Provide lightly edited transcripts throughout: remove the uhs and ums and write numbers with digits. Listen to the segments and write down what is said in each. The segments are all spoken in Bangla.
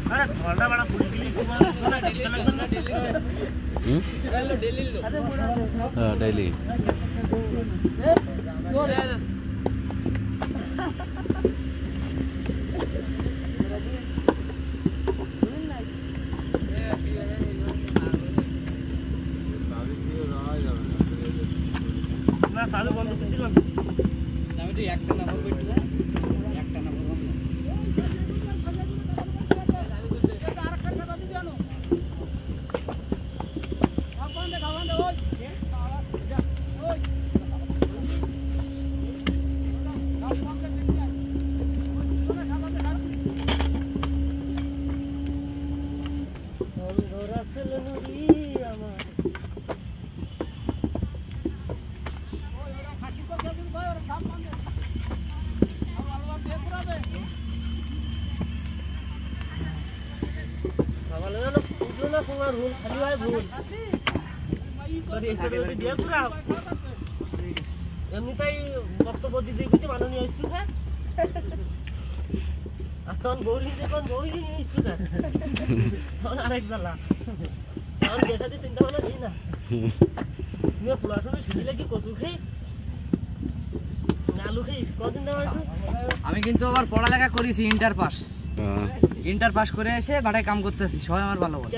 अरे थोड़ा बड़ा पुलिस तुम्हारा डेली लो हां डेली না চালু বন্ধ করে দিলাম আমি তো একটা নাম্বার বইতে একটা নাম্বার বন্ধ আরেকটা কথা দিবি জানো খাওয়ান দে ওই এমনিতেই বক্তব্য দিতে গেছে মাননীয় স্পিকার আর তখন বৌলি যখন বৌলি স্পিকার তখন আরেক জ্বালা তখন যেটাতে চিন্তা ভাবনা দিই না তুমি পড়াশোনা শিখিলে কি কচু খাই আলু খাই কদিন দেওয়া আমি কিন্তু আবার পড়ালেখা করেছি ইন্টার পাস করে এসে বাড়ায় কাম করতেছি সবাই আমার ভালো বলে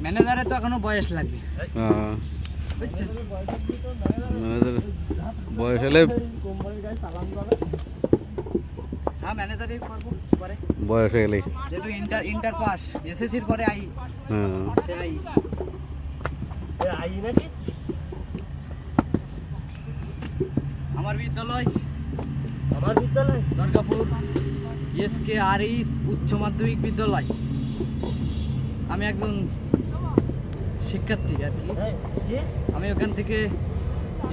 ম্যানেজারের তো এখনো বয়স লাগবে বয়স হলে হ্যাঁ ম্যানেজারই করবো পরে বয়স হয়ে গেলে যেহেতু ইন্টার পাস এসএসসির পরে আই আই নাকি আমার বিদ্যালয় দুর্গাপুর SKRS উচ্চ মাধ্যমিক বিদ্যালয় আমি একজন শিক্ষার্থী আর কি আমি ওখান থেকে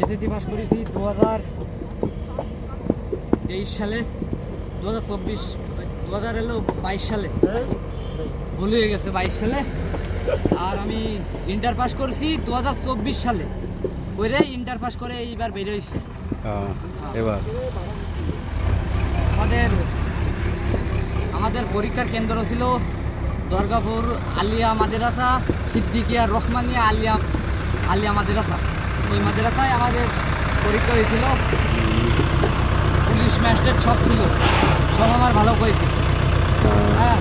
এসএসসি পাস করেছি 2023 সালে 22 সালে ভুল হয়ে গেছে 22 সালে আর আমি ইন্টার পাস করছি 2024 সালে করে ইন্টার পাস করে এইবার বের হয়েছি এবার আমাদের পরীক্ষার কেন্দ্র ছিল দুর্গাপুর আলিয়া মাদ্রাসা সিদ্দিকিয়া রহমানিয়া আলিয়া মাদ্রাসা ওই মাদ্রাসায় আমাদের পরীক্ষা হয়েছিল পুলিশ ম্যাজিস্ট্রেট সব ছিল সব আমার ভালো করেছে হ্যাঁ